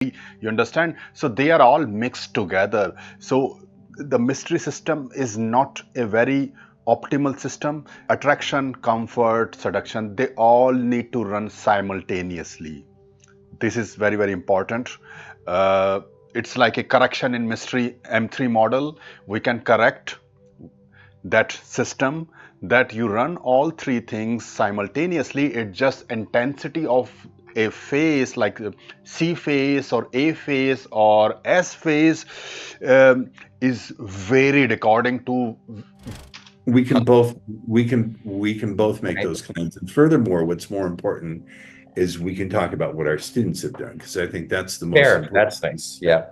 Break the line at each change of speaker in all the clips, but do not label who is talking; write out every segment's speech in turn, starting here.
You understand? So they are all mixed together. So the mystery system is not a very optimal system. Attraction, comfort, seduction, they all need to run simultaneously. This is very, very important. It's like a correction in mystery M3 model. We can correct that system, that you run all three things simultaneously. It's just intensity of a phase, like C phase or A phase or S phase, is varied according to.
We can both make
Right.
those claims. And furthermore, what's more important is we can talk about what our students have done, because I think that's the most
Fair.
important.
That's nice. Yeah.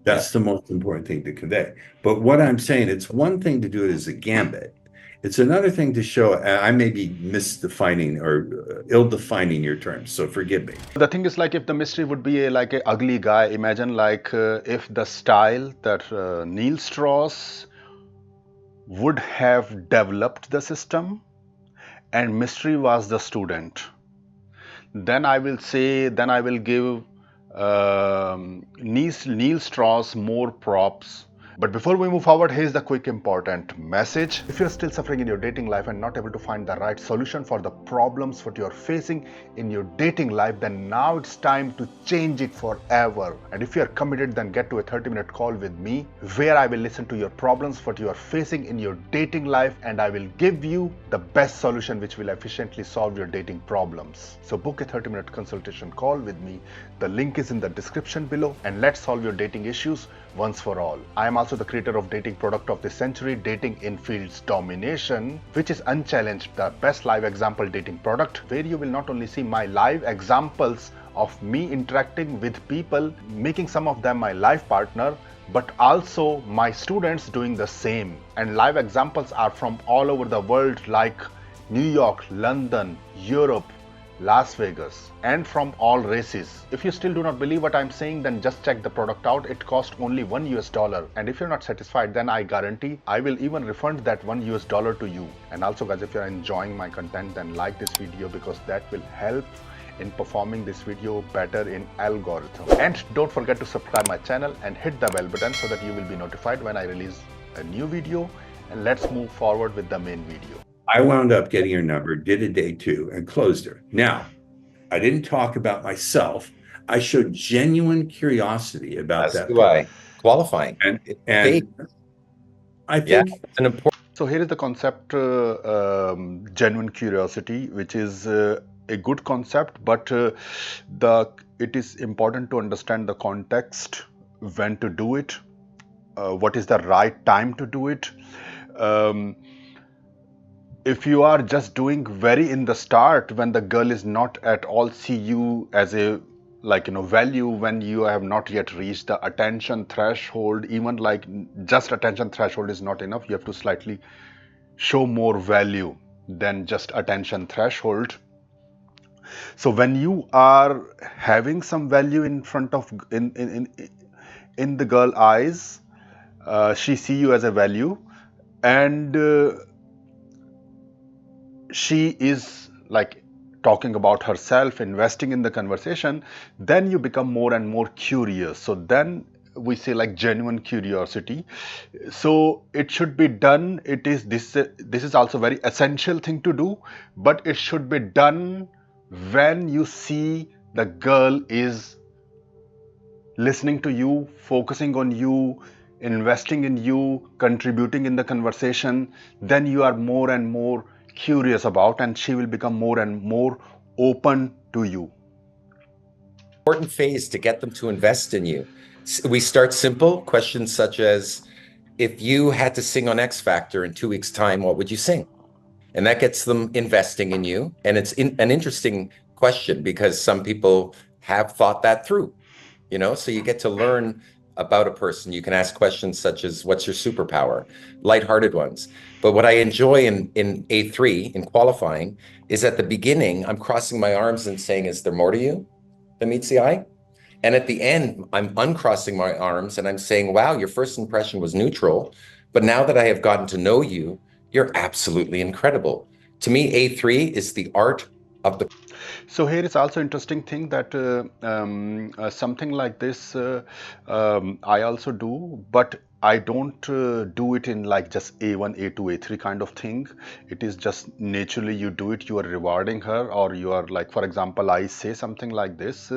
That's the most important thing to convey. But what I'm saying, it's one thing to do it as a gambit. It's another thing to show, I may be misdefining or ill-defining your terms, so forgive me.
The thing is, like, if the mystery would be like a ugly guy, imagine like if the style that Neil Strauss would have developed the system and mystery was the student, then I will say, then I will give Neil Strauss more props. But before we move forward, here's the quick important message. If you're still suffering in your dating life and not able to find the right solution for the problems what you're facing in your dating life, then now it's time to change it forever. And if you're committed, then get to a 30-minute call with me where I will listen to your problems what you are facing in your dating life, and I will give you the best solution which will efficiently solve your dating problems. So book a 30-minute consultation call with me. The link is in the description below, and let's solve your dating issues once for all. I am also the creator of dating product of the century, Dating Infields Domination, which is Unchallenged, the best live example dating product, where you will not only see my live examples of me interacting with people, making some of them my life partner, but also my students doing the same. And live examples are from all over the world, like New York, London, Europe, Las Vegas, and from all races. If you still do not believe what I'm saying, then just check the product out. It costs only $1, and if you're not satisfied, then I guarantee I will even refund that $1 to you. And also guys, if you're enjoying my content, then like this video, because that will help in performing this video better in algorithm. And don't forget to subscribe my channel and hit the bell button so that you will be notified when I release a new video. And let's move forward with the main video.
I wound up getting her number, did a day 2, and closed her. Now, I didn't talk about myself. I showed genuine curiosity about
That's
that.
why qualifying.
And
Okay.
I think
it's an important.
So here is the concept, genuine curiosity, which is a good concept, but it is important to understand the context, when to do it, what is the right time to do it. If you are just doing very in the start, when the girl is not at all see you as a, like, value, when you have not yet reached the attention threshold, even like just attention threshold is not enough, you have to slightly show more value than just attention threshold. So when you are having some value in front of, in the girl eyes, she see you as a value, and she is like talking about herself, investing in the conversation, then you become more and more curious. So then we say like genuine curiosity. So it should be done. It is this is also very essential thing to do, but it should be done when you see the girl is listening to you, focusing on you, investing in you, contributing in the conversation. Then you are more and more curious about, and she will become more and more open to you.
Important phase to get them to invest in you. We start simple, questions such as, if you had to sing on X Factor in 2 weeks' time, what would you sing? And that gets them investing in you. And it's an interesting question, because some people have thought that through, so you get to learn about a person. You can ask questions such as, what's your superpower? Lighthearted ones. But what I enjoy in A3, in qualifying, is at the beginning, I'm crossing my arms and saying, is there more to you than meets the eye? And at the end, I'm uncrossing my arms and I'm saying, wow, your first impression was neutral, but now that I have gotten to know you, you're absolutely incredible. To me, A3 is the art of the
So here is also interesting thing that something like this I also do, but I don't do it in like just A1, A2, A3 kind of thing. It is just naturally you do it. You are rewarding her, or you are like, for example, I say something like this.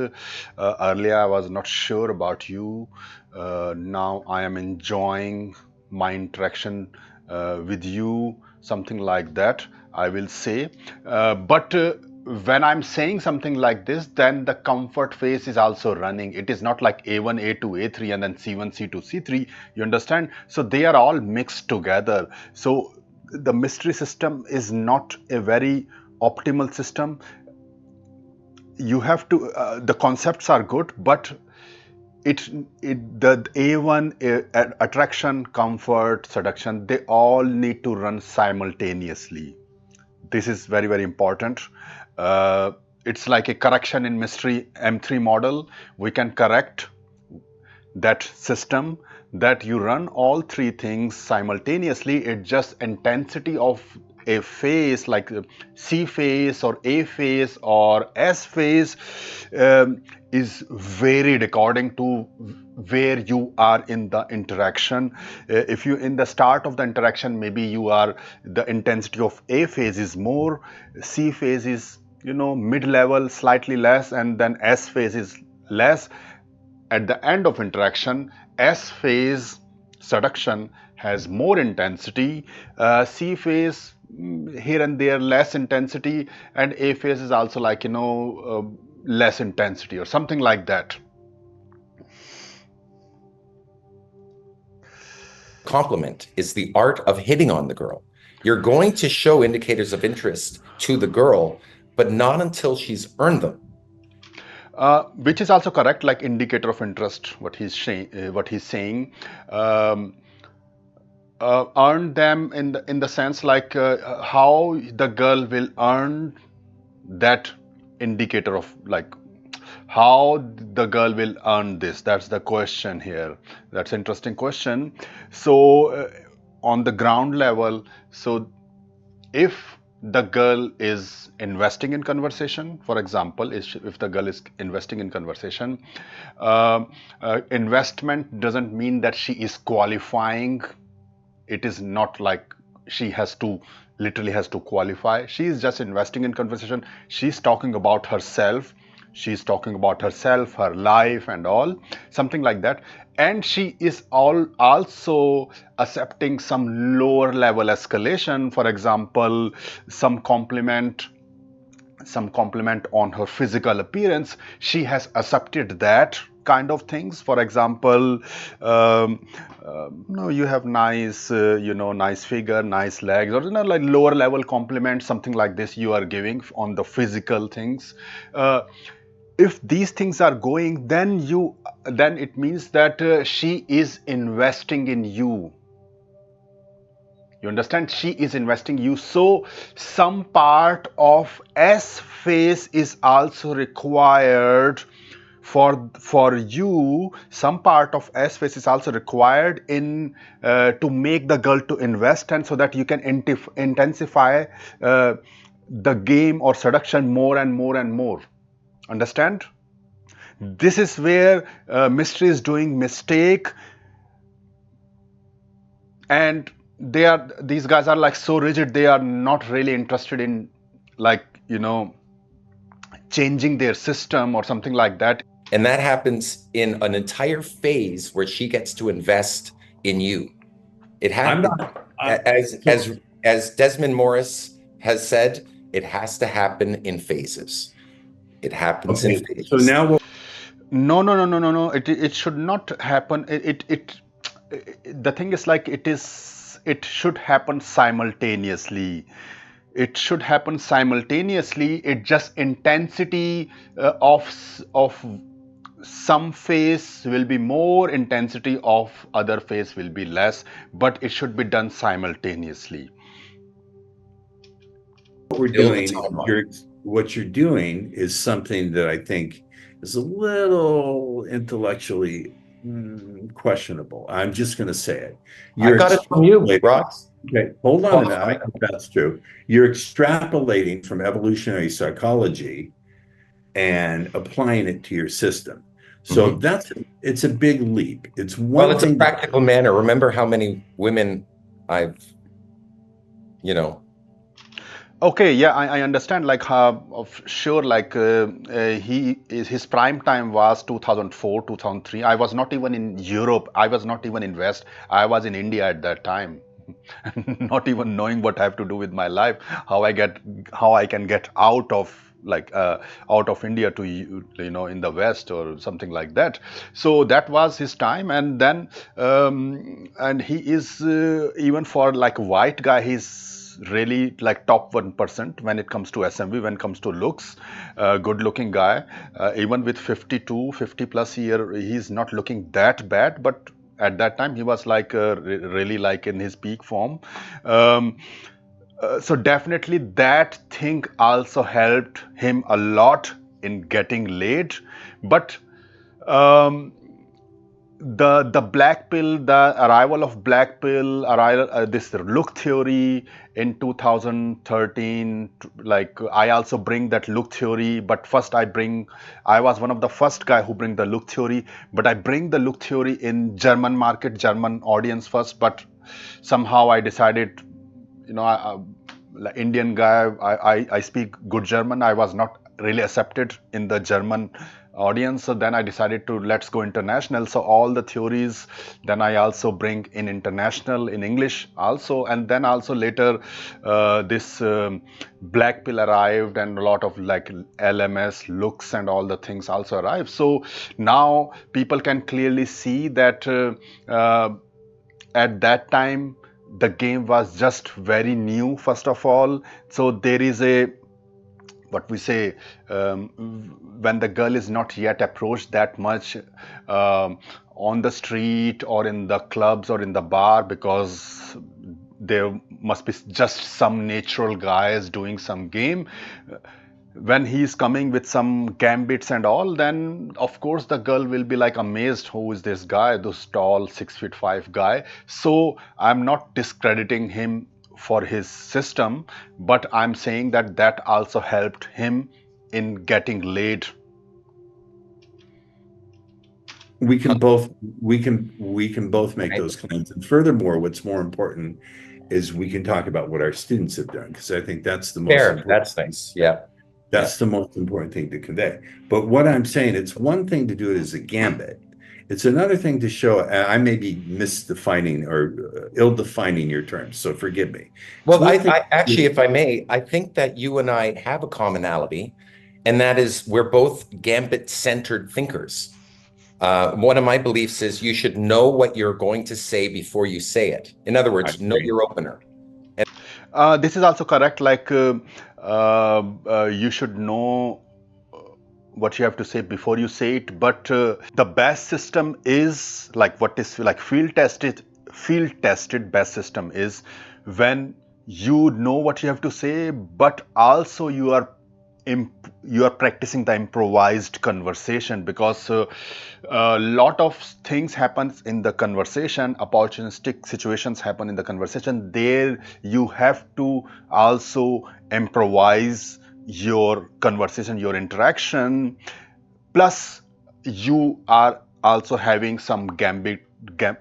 Earlier I was not sure about you. Now I am enjoying my interaction with you, something like that I will say. But when I'm saying something like this, then the comfort phase is also running. It is not like A1, A2, A3, and then C1, C2, C3. You understand? So they are all mixed together. So the mystery system is not a very optimal system. You have to, the concepts are good, but the A1 attraction, comfort, seduction, they all need to run simultaneously. This is very, very important. It's like a correction in mystery M3 model. We can correct that system, that you run all three things simultaneously. It's just intensity of a phase, like C phase or A phase or S phase, is varied according to where you are in the interaction. If you in the start of the interaction, maybe you are, the intensity of A phase is more, C phase is, mid-level, slightly less, and then S phase is less. At the end of interaction, S phase seduction has more intensity, C phase here and there less intensity, and A phase is also like, less intensity or something like that.
compliment is the art of hitting on the girl. You're going to show indicators of interest to the girl, but not until she's earned them.
Which is also correct, like indicator of interest, what he's saying. Earn them in the sense like how the girl will earn that indicator of, like, how the girl will earn this. That's the question here. That's an interesting question. So on the ground level, so if the girl is investing in conversation, for example, if the girl is investing in conversation, investment doesn't mean that she is qualifying. It is not like she has to literally has to qualify. She is just investing in conversation. She's talking about herself. She's talking about herself, her life, and all, something like that. And she is also accepting some lower level escalation. For example, some compliment on her physical appearance. She has accepted that kind of things. For example, no, you have nice, nice figure, nice legs, or like lower level compliment, something like this you are giving on the physical things. If these things are going, then it means that she is investing in you. You understand? She is investing you. So some part of S phase is also required for you. Some part of S phase is also required in to make the girl to invest, and so that you can intensify the game or seduction more and more and more. Understand? This is where mystery is doing mistake, and these guys are like so rigid. They are not really interested in, like, changing their system or something like that.
And that happens in an entire phase where she gets to invest in you. It happens as Desmond Morris has said, it has to happen in phases. It happens in phases.
So now
No. It should not happen. The thing is, like, it should happen simultaneously. It should happen simultaneously. It just intensity of some phase will be more, intensity of other phase will be less, but it should be done simultaneously.
What you're doing is something that I think is a little intellectually questionable. I'm just going to say it.
I got it from you, Rod.
Okay, hold on a minute. I think that's true. You're extrapolating from evolutionary psychology and applying it to your system. So it's a big leap. It's one
It's a
thing.
practical manner. Remember how many women I've,
Okay, yeah, I understand. Like, sure, like his prime time was 2004, 2003. I was not even in Europe. I was not even in West. I was in India at that time, not even knowing what I have to do with my life, how I can get out of out of India to in the West or something like that. So that was his time, and then and he is even for like a white guy, he's really like top 1% when it comes to SMV, when it comes to looks. Good looking guy, even with 50 plus year, he's not looking that bad, but at that time he was like really like in his peak form. So definitely that thing also helped him a lot in getting laid. But um, the black pill, the arrival of black pill, this look theory in 2013, like I also bring that look theory, but first I was one of the first guy who bring the look theory, but I bring the look theory in German market, German audience first, but somehow I decided, like Indian guy, I speak good German. I was not really accepted in the German audience. So then I decided to let's go international. So all the theories, then I also bring in international in English also. And then also later this black pill arrived and a lot of like LMS looks and all the things also arrived. So now people can clearly see that at that time the game was just very new first of all. So there is a what we say, when the girl is not yet approached that much on the street or in the clubs or in the bar, because there must be just some natural guys doing some game. When he's coming with some gambits and all, then of course the girl will be like amazed, who is this guy, this tall 6'5" guy. So I'm not discrediting him for his system, but I'm saying that that also helped him in getting laid.
We can both make those claims. And furthermore, what's more important is we can talk about what our students have done, because I think that's the most important.
That's nice. Yeah.
That's the most important thing to convey. But what I'm saying, it's one thing to do it as a gambit. It's another thing to show, I may be misdefining or ill-defining your terms, so forgive me.
Well, I actually, if I may, I think that you and I have a commonality, and that is we're both gambit-centered thinkers. One of my beliefs is you should know what you're going to say before you say it. In other words, know your opener.
This is also correct. Like you should know what you have to say before you say it. But the best system is like what is like field tested. Field tested best system is when you know what you have to say, but also you are practicing the improvised conversation, because a lot of things happens in the conversation, opportunistic situations happen in the conversation. There you have to also improvise your conversation, your interaction, plus you are also having some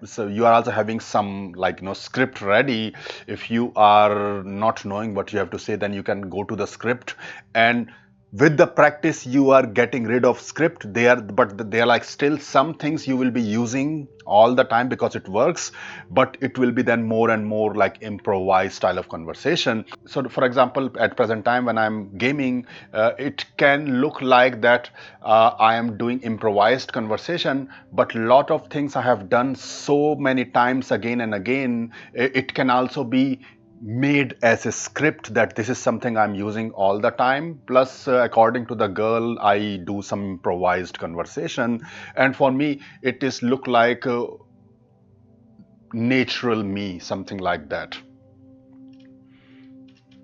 so you are also having some like script ready. If you are not knowing what you have to say, then you can go to the script, and with the practice you are getting rid of script but they are like still some things you will be using all the time because it works, but it will be then more and more like improvised style of conversation. So for example, at present time when I'm gaming, it can look like that I am doing improvised conversation, but lot of things I have done so many times again and again. It can also be made as a script that this is something I'm using all the time. Plus, according to the girl, I do some improvised conversation, and for me, it is look like natural me, something like that.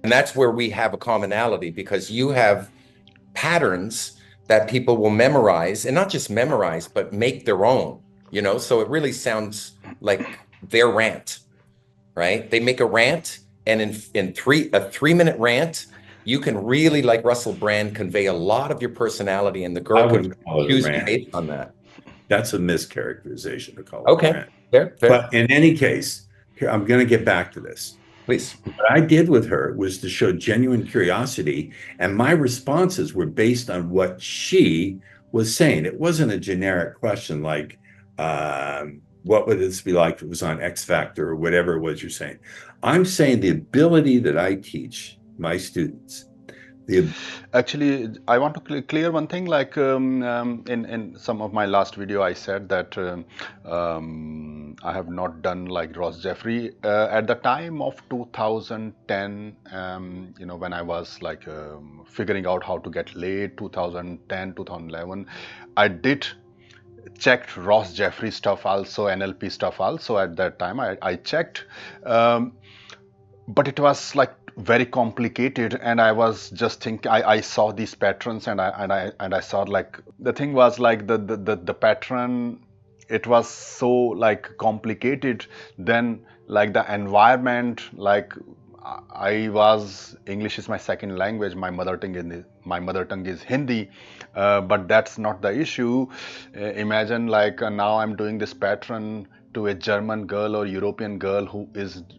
And that's where we have a commonality, because you have patterns that people will memorize, and not just memorize, but make their own. you know, so it really sounds like their rant, right? They make a rant, and in a 3-minute rant, you can really, like Russell Brand, convey a lot of your personality, and the
I
girl can
wouldn't call it a
choose you
rant.
based on that.
That's a mischaracterization to call it a
Okay,
rant.
fair.
But in any case, here, I'm going to get back to this.
Please.
What I did with her was to show genuine curiosity, and my responses were based on what she was saying. It wasn't a generic question like, what would this be like if it was on X Factor or whatever it was you're saying. I'm saying the ability that I teach my students.
Actually, I want to clear one thing. Like in some of my last video, I said that I have not done like Ross Jeffrey at the time of 2010. You know, when I was like figuring out how to get laid, 2010, 2011, I did checked Ross Jeffrey stuff also, NLP stuff also at that time. I checked. But it was like very complicated, and I was just thinking, I saw these patterns, and I saw like the thing was like the pattern, it was so like complicated. Then like the environment, like I was, English is my second language, my mother tongue is Hindi, but that's not the issue. Imagine like now I'm doing this pattern to a German girl or European girl who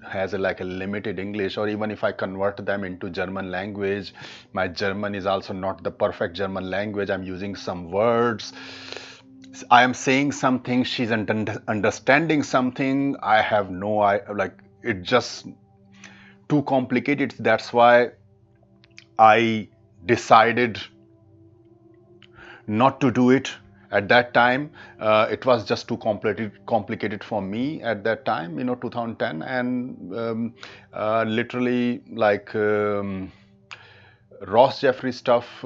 has like a limited English, or even if I convert them into German language, my German is also not the perfect German language. I'm using some words, I am saying something, she's understanding something. I have no, like it just too complicated. That's why I decided not to do it at that time. It was just too complicated for me at that time, you know, 2010. And literally like Ross Jeffrey stuff,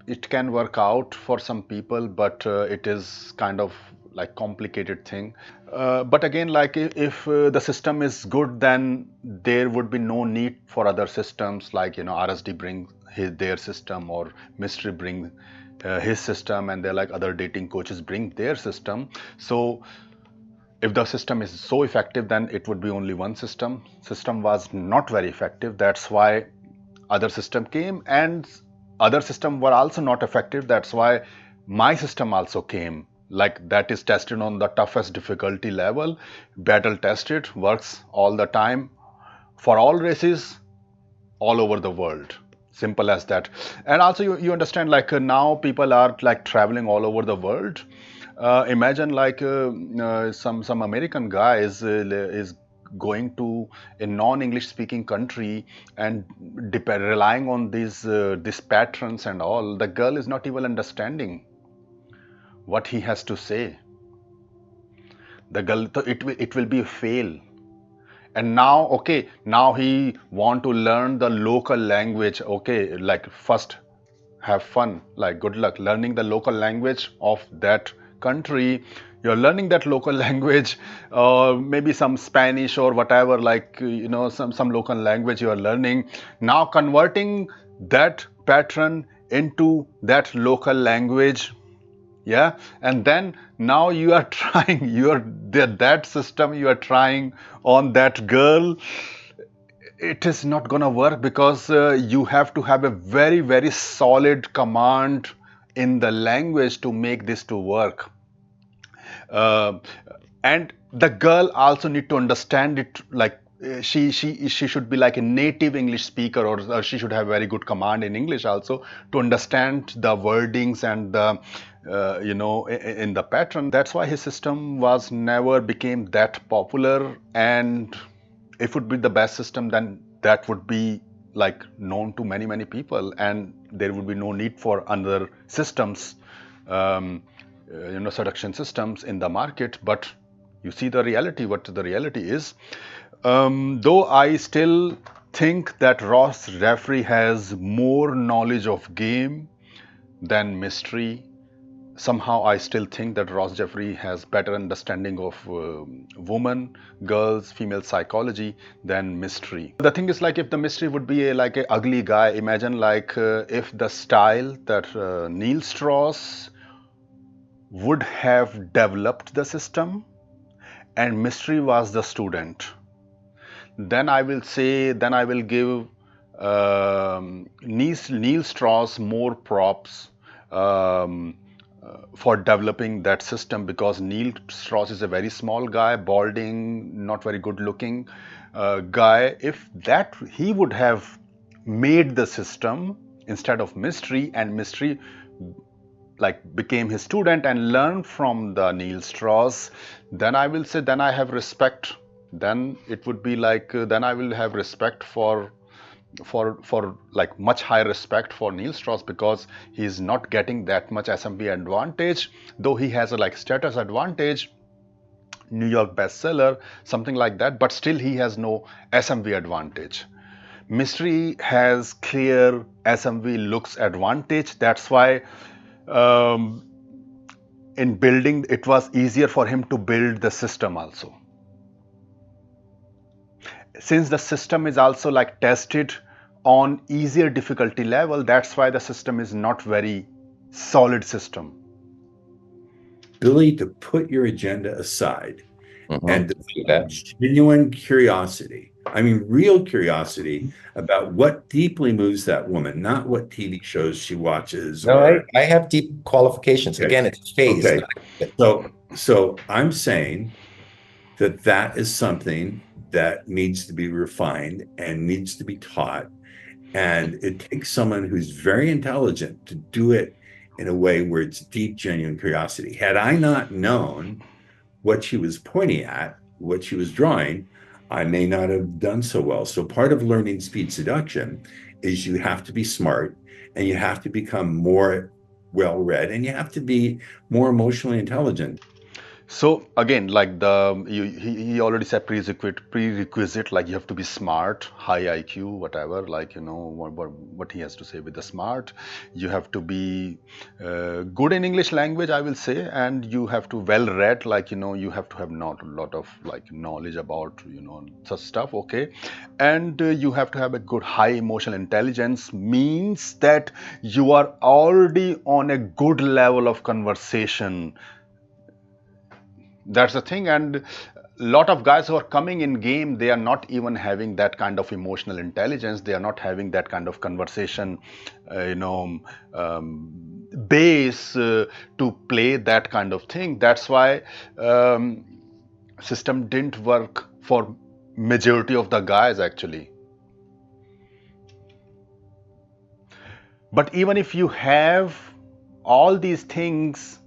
it can work out for some people, but it is kind of like complicated thing. But again, like if the system is good, then there would be no need for other systems, like, you know, RSD bring their system, or Mystery bring his system, and they're like other dating coaches bring their system. So if the system is so effective, then it would be only one system. System was not very effective. That's why other system came, and other system were also not effective. That's why my system also came. Like that is tested on the toughest difficulty level, battle tested, works all the time for all races all over the world. Simple as that. And also you understand, like now people are like traveling all over the world. Imagine like some American guy is going to a non-English speaking country and relying on these patterns and all. The girl is not even understanding what he has to say. The girl, it will be a fail. And now, okay, now he want to learn the local language. Okay, like first have fun, like good luck learning the local language of that country. You're learning that local language, or maybe some Spanish or whatever, like, you know, some local language you are learning. Now converting that pattern into that local language, yeah, and then now you are trying that system you are trying on that girl. It is not gonna work, because you have to have a very solid command in the language to make this to work. uh, and the girl also need to understand it, like she should be like a native English speaker, or she should have very good command in English also, to understand the wordings and the you know, in the pattern. That's why his system was never became that popular. And if it would be the best system, then that would be like known to many people, and there would be no need for other systems, you know, seduction systems in the market. But you see the reality, what the reality is. Though I still think that Ross Jeffrey has more knowledge of game than Mystery. Somehow I still think that Ross Jeffrey has better understanding of women, girls, female psychology than Mystery. The thing is, like, if the Mystery would be like a ugly guy, imagine like if the style that Neil Strauss would have developed the system and mystery was the student, then I will say, then I will give Neil Strauss more props for developing that system, because Neil Strauss is a very small guy, balding, not very good looking guy. If that he would have made the system instead of mystery, and mystery like became his student and learned from the Neil Strauss, then I will say, then I have respect. Then it would be like then I will have respect for like much higher respect for Neil Strauss, because he's not getting that much SMB advantage, though he has a like status advantage, New York bestseller, something like that, but still he has no SMV advantage. Mystery has clear SMV looks advantage. That's why um, in building it was easier for him to build the system also. Since the system is also like tested on easier difficulty level, that's why the system is not very solid system.
Ability to put your agenda aside and
Do that.
genuine curiosity. I mean, real curiosity about what deeply moves that woman, not what TV shows she watches.
No,
or
I have deep qualifications.
Okay.
Again, it's phased.
Okay. So I'm saying that is something that needs to be refined and needs to be taught. And it takes someone who's very intelligent to do it in a way where it's deep, genuine curiosity. Had I not known what she was pointing at, what she was drawing, I may not have done so well. So part of learning speed seduction is you have to be smart, and you have to become more well-read, and you have to be more emotionally intelligent.
So again, like he already said prerequisite, like you have to be smart, high IQ, whatever, like what he has to say with the smart. You have to be good in English language, I will say, and you have to well read, like you have to have not a lot of like knowledge about such stuff, okay, and you have to have a good high emotional intelligence, means that you are already on a good level of conversation. That's the thing. And a lot of guys who are coming in game, they are not even having that kind of emotional intelligence. They are not having that kind of conversation base to play that kind of thing. That's why system didn't work for majority of the guys actually. But even if you have all these things,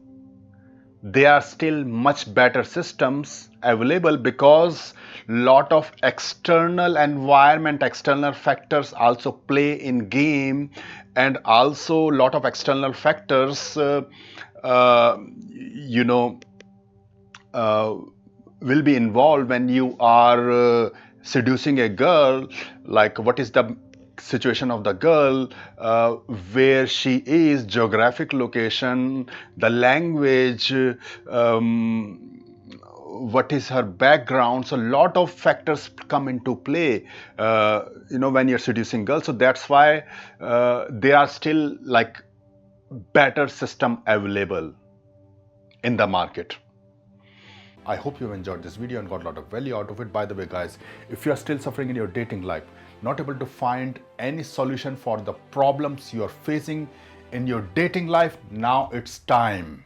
there are still much better systems available, because lot of external environment, external factors also play in game, and also lot of external factors will be involved when you are seducing a girl. Like what is the situation of the girl, where she is, geographic location, the language, what is her background. So a lot of factors come into play when you're seducing girls. So that's why there are still like better system available in the market. I hope you enjoyed this video and got a lot of value out of it. By the way, guys, if you are still suffering in your dating life, not able to find any solution for the problems you are facing in your dating life, now it's time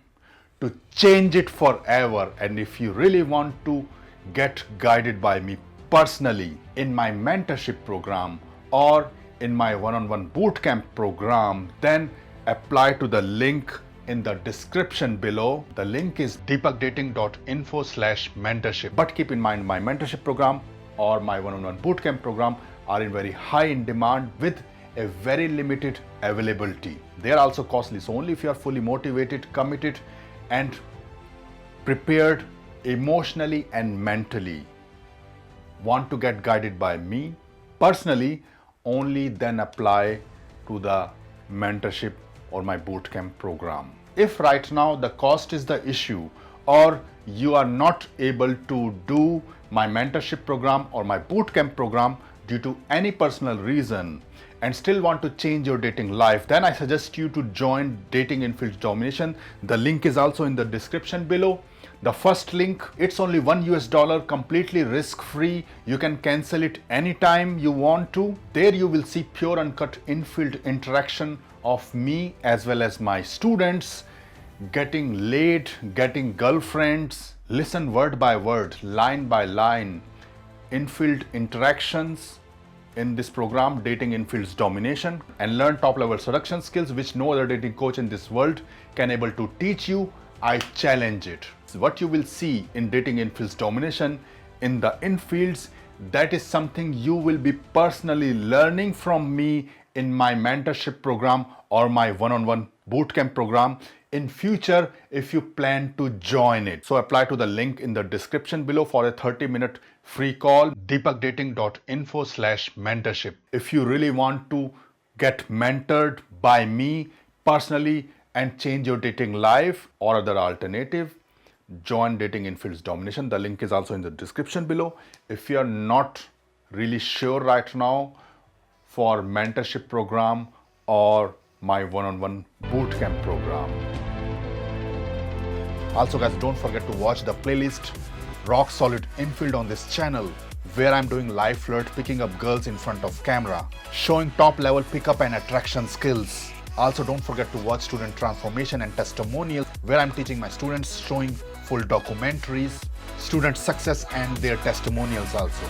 to change it forever. And if you really want to get guided by me personally in my mentorship program or in my one-on-one bootcamp program, then apply to the link in the description below. The link is deepakdating.info/mentorship. But keep in mind, my mentorship program or my one-on-one bootcamp program are in very high in demand with a very limited availability. They are also costly. So only if you are fully motivated, committed, and prepared emotionally and mentally, want to get guided by me personally, only then apply to the mentorship or my bootcamp program. If right now the cost is the issue, or you are not able to do my mentorship program or my bootcamp program due to any personal reason, and still want to change your dating life, then I suggest you to join Dating Infields Domination. The link is also in the description below. The first link, it's only $1, completely risk-free. You can cancel it anytime you want to. There you will see pure uncut infield interaction of me as well as my students, getting laid, getting girlfriends. Listen word by word, line by line, infield interactions in this program, Dating Infields Domination, and learn top-level seduction skills which no other dating coach in this world can able to teach you. I challenge it. What you will see in Dating Infields Domination in the infields, that is something you will be personally learning from me in my mentorship program or my one-on-one bootcamp program in future if you plan to join it. So apply to the link in the description below for a 30-minute free call, deepakdating.info/mentorship. If you really want to get mentored by me personally and change your dating life or other alternative, join Dating Infields Domination. The link is also in the description below. If you are not really sure right now for mentorship program or my one-on-one bootcamp program. Also guys, don't forget to watch the playlist Rock Solid Infield on this channel, where I'm doing live flirt, picking up girls in front of camera, showing top level pickup and attraction skills. Also don't forget to watch Student Transformation and Testimonial, where I'm teaching my students, showing full documentaries, student success and their testimonials also.